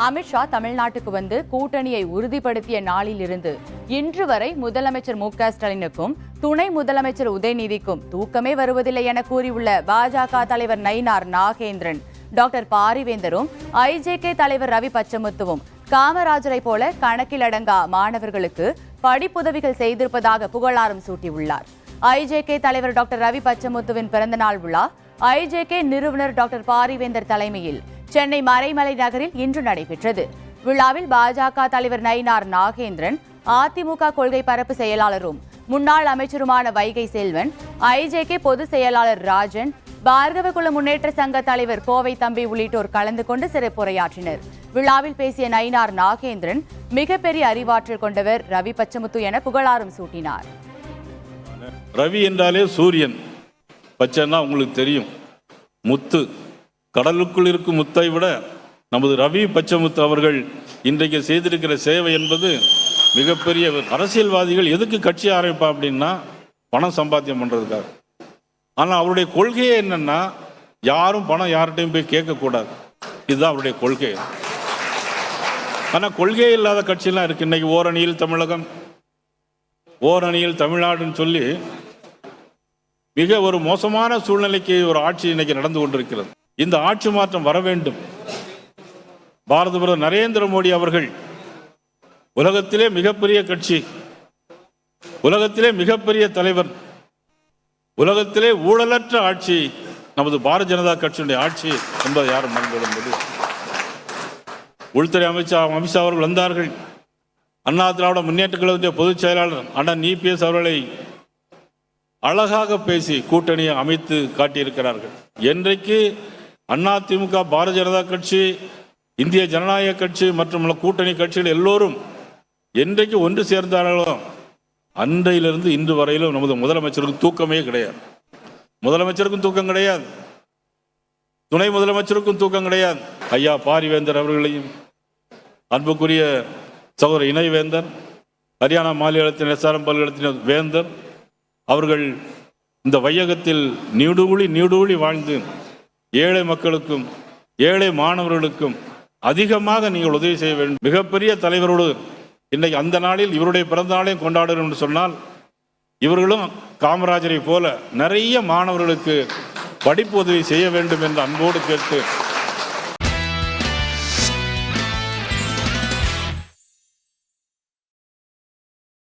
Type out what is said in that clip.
அமித்ஷா தமிழ்நாட்டுக்கு வந்து கூட்டணியை உறுதிப்படுத்திய நாளிலிருந்து இன்று வரை முதலமைச்சர் மு.க.ஸ்டாலினுக்கும் துணை முதலமைச்சர் உதயநிதிக்கும் தூக்கமே வருவதில்லை என கூறியுள்ள பாஜக தலைவர் நயினார் நாகேந்திரன், டாக்டர் பாரிவேந்தரும் ஐஜேகே தலைவர் ரவி பச்சமுத்துவும் காமராஜரை போல கணக்கிலடங்கா மாணவர்களுக்கு படிப்புதவிகள் செய்திருப்பதாக புகழாரம் சூட்டியுள்ளார். ஐஜேகே தலைவர் டாக்டர் ரவி பச்சமுத்துவின் பிறந்தநாள் விழா ஐஜேகே நிறுவனர் டாக்டர் பாரிவேந்தர் தலைமையில் சென்னை மறைமலை நகரில் இன்று நடைபெற்றது. விழாவில் பாஜக தலைவர் நயினார் நாகேந்திரன், அதிமுக கொள்கை பரப்பு செயலாளரும் முன்னாள் அமைச்சருமான வைகை செல்வன், ஐஜேகே பொதுச் செயலாளர் ராஜன், பார்கவகுல முன்னேற்ற சங்க தலைவர் கோவை தம்பி உள்ளிட்டோர் கலந்து கொண்டு சிறப்புரையாற்றினர். விழாவில் பேசிய நயினார் நாகேந்திரன், மிகப்பெரிய அறிவாற்றல் கொண்டவர் ரவி பச்சமுத்து என புகழாரம் சூட்டினார். ரவி என்றாலே சூரியன், பச்சைன்னா உங்களுக்கு தெரியும், முத்து, கடலுக்குள் இருக்கும் முத்தை விட நமது ரவி பச்சமுத்து அவர்கள் இன்றைக்கு செய்திருக்கிற சேவை என்பது மிகப்பெரிய. அரசியல்வாதிகள் எதுக்கு கட்சி ஆரம்பிப்பா அப்படின்னா பணம் சம்பாத்தியம் பண்ணுறதுக்காக. ஆனால் அவருடைய கொள்கையே என்னன்னா, யாரும் பணம் யார்கிட்டையும் போய் கேட்கக்கூடாது. இதுதான் அவருடைய கொள்கை. ஆனால் கொள்கையே இல்லாத கட்சியெல்லாம் இருக்கு. இன்னைக்கு ஓரணியில் தமிழகம், ஓரணியில் தமிழ்நாடுன்னு சொல்லி மிக ஒரு மோசமான சூழ்நிலைக்கு ஒரு ஆட்சி இன்னைக்கு நடந்து கொண்டிருக்கிறது. இந்த ஆட்சி மாற்றம் வர வேண்டும். பாரத பிரதமர் நரேந்திர மோடி அவர்கள் உலகத்திலே மிகப்பெரிய கட்சி, உலகத்திலே மிகப்பெரிய தலைவர், உலகத்திலே ஊழலற்ற ஆட்சி நமது பாரதிய ஜனதா கட்சியினுடைய ஆட்சி என்பதை யாரும் மறந்துவிடுவது. உள்துறை அமைச்சர் அமித்ஷா அவர்கள் வந்தார்கள். அண்ணா திராவிட முன்னேற்ற கழகத்தின் பொதுச் செயலாளர் அண்ணன் இபிஎஸ் அவர்களை அழகாக பேசி கூட்டணியை அமைத்து காட்டியிருக்கிறார்கள். என்றைக்கு அதிமுக, பாரதிய ஜனதா கட்சி, இந்திய ஜனநாயக கட்சி மற்றும் கூட்டணி கட்சிகள் எல்லோரும் என்றைக்கு ஒன்று சேர்ந்தார்களோ அன்றையிலிருந்து இன்று வரையிலும் நமது முதலமைச்சருக்கு தூக்கமே கிடையாது. முதலமைச்சருக்கும் தூக்கம் கிடையாது, துணை முதலமைச்சருக்கும் தூக்கம் கிடையாது. ஐயா பாரிவேந்தர் அவர்களையும், அன்புக்குரிய சகோதரர் இணைவேந்தர், ஹரியானா மாநிலத்தின் எஸ்ஆர்எம் பல்கலைக்கழகத்தின் வேந்தர் அவர்கள் இந்த வையகத்தில் நீடூழி வாழ்ந்து ஏழை மக்களுக்கும் ஏழை மாணவர்களுக்கும் அதிகமாக நீங்கள் உதவி செய்ய வேண்டும். மிகப்பெரிய தலைவரோடு இன்னைக்கு அந்த நாளில் இவருடைய பிறந்த நாளையும் கொண்டாடுகிறோம் என்று சொன்னால், இவர்களும் காமராஜரை போல நிறைய மாணவர்களுக்கு படிப்பு உதவி செய்ய வேண்டும் என்று அன்போடு கேட்டு